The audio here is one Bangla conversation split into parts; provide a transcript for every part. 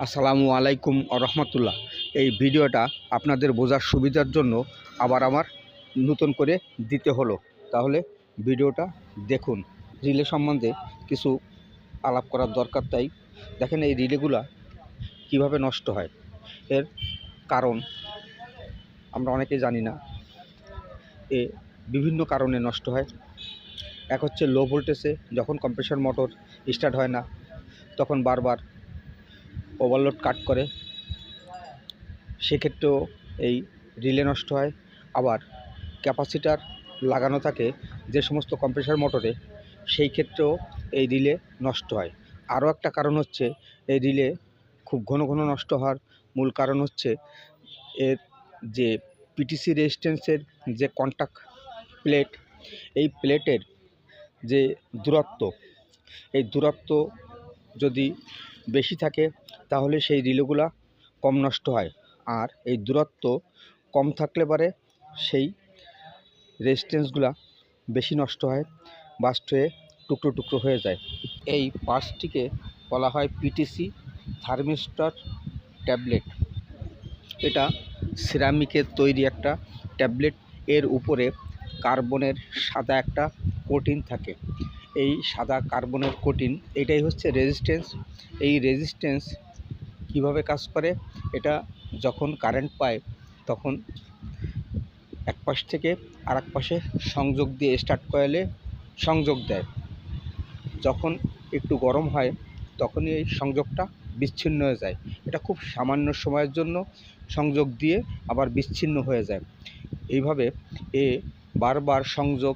আসসালামু আলাইকুম রহমতুল্লাহ। এই ভিডিওটা আপনাদের বোঝার সুবিধার জন্য আবার আমার নতুন করে দিতে হলো, তাহলে ভিডিওটা দেখুন। রিলে সম্বন্ধে কিছু আলাপ করার দরকার, তাই দেখেন এই রিলেগুলা কিভাবে নষ্ট হয়। এর কারণ আমরা অনেকেই জানি না। বিভিন্ন কারণে নষ্ট হয়। এক হচ্ছে লো ভোল্টেজে যখন কম্প্রেসর মোটর স্টার্ট হয় না, তখন বারবার ওভারলোড কাট করে, সেক্ষেত্রেও এই রিলে নষ্ট হয়। আবার ক্যাপাসিটার লাগানো থাকে যে সমস্ত কম্প্রেসর মোটরে, সেই ক্ষেত্রেও এই রিলে নষ্ট হয়। আরও একটা কারণ হচ্ছে এই রিলে খুব ঘন ঘন নষ্ট হওয়ার মূল কারণ হচ্ছে এর যে পিটিসি রেজিস্ট্যান্সের যে কন্টাক্ট প্লেট, এই প্লেটের যে দূরত্ব, এই দূরত্ব যদি বেশি থাকে তাহলে সেই রিলেগুলা কম নষ্ট হয়। আর এই দূরত্ব কম থাকলে পারে সেই রেজিস্ট্যান্সগুলা বেশি নষ্ট হয়, বাস্ট হয়ে টুকরো টুকরো হয়ে যায়। এই পার্টসটিকে বলা হয় পিটিসি থার্মিস্টর ট্যাবলেট। এটা সিরামিকের তৈরি একটা ট্যাবলেট। এর উপরে কার্বনের সাদা একটা কোটিং থাকে। এই সাদা কার্বনের কোটিং, এটাই হচ্ছে রেজিস্ট্যান্স। এই রেজিস্ট্যান্স কিভাবে কাজ করে, এটা যখন কারেন্ট পায় তখন এক পাশ থেকে আর এক পাশে সংযোগ দিয়ে স্টার্ট কয়েলে সংযোগ দেয়। যখন একটু গরম হয় তখনই এই সংযোগটা বিচ্ছিন্ন হয়ে যায়। এটা খুব সামান্য সময়ের জন্য সংযোগ দিয়ে আবার বিচ্ছিন্ন হয়ে যায়। এইভাবে বারবার সংযোগ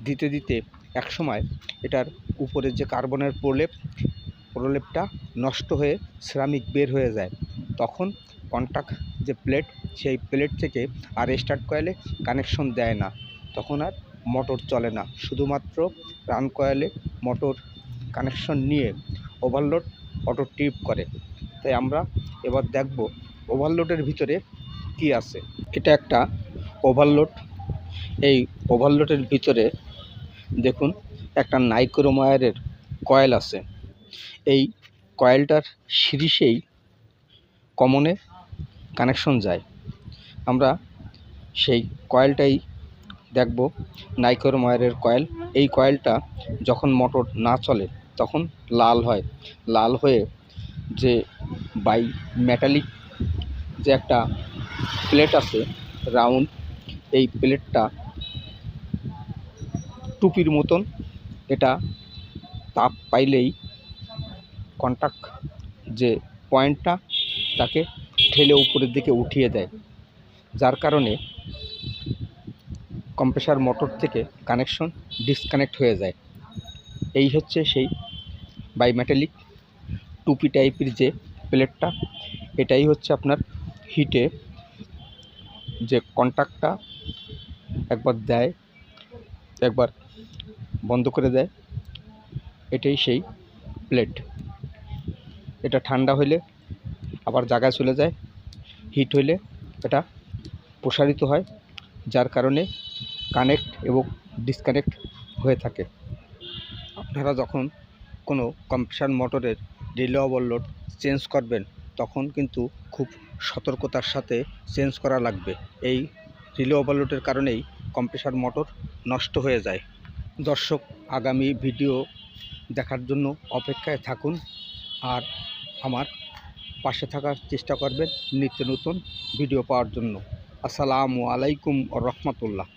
দিতে দিতে একসময় এটার উপরে যে কার্বনের প্রলেপটা নষ্ট হয়ে সিরামিক বের হয়ে যায়। তখন কন্টাক্ট যে প্লেট, সেই প্লেট থেকে আর স্টার্ট কয়েলে কানেকশন দেয় না। তখন আর মোটর চলে না, শুধুমাত্র রান কয়েলে মোটর কানেকশন নিয়ে ওভারলোড অটো ট্রিপ করে। তাই আমরা এবার দেখব ওভারলোডের ভিতরে কি আছে। এটা একটা ওভারলোড। এই ওভারলোডের ভিতরে দেখুন একটা নাইক্রোম ওয়্যারের কয়েল আছে। এই কয়েলটার সিরিজেই কমনে কানেকশন যায়। আমরা সেই কয়েলটাই দেখব, নাইক্রোম ওয়্যারের কয়েল। এই কয়েলটা যখন মোটর না চলে তখন লাল হয়। লাল হয়ে যে বাই মেটালিক যে একটা প্লেট আছে রাউন্ড, এই প্লেটটা টুপির মতন, এটা তাপ পাইলেই কন্টাক্ট যে পয়েন্টটা তাকে ঠেলে উপরের দিকে উঠিয়ে দেয়, যার কারণে কম্প্রেসর মোটর থেকে কানেকশন ডিসকানেক্ট হয়ে যায়। এই হচ্ছে সেই বাইমেটালিক টুপি টাইপের যে প্লেটটা। এটাই হচ্ছে আপনার হিটে যে কন্টাক্টটা একবার দেয়, একবার বন্ধ করে দেয়। এটাই সেই প্লেট। এটা ঠান্ডা হইলে আবার জায়গায় চলে যায়, হিট হইলে এটা প্রসারিত হয়, যার কারণে কানেক্ট এবং ডিসকানেক্ট হয়ে থাকে। আপনারা যখন কোনো কম্প্রেসর মোটরের রিলে ওভারলোড চেঞ্জ করবেন তখন কিন্তু খুব সতর্কতার সাথে চেঞ্জ করা লাগবে। এই রিলে ওভারলোডের কারণেই কম্প্রেসর মোটর নষ্ট হয়ে যায়। দর্শক, আগামী ভিডিও দেখার জন্য অপেক্ষায় থাকুন আর আমার পাশে থাকার চেষ্টা করবেন নিত্য নতুন ভিডিও পাওয়ার জন্য। আসসালামু আলাইকুম রহমতুল্লাহ।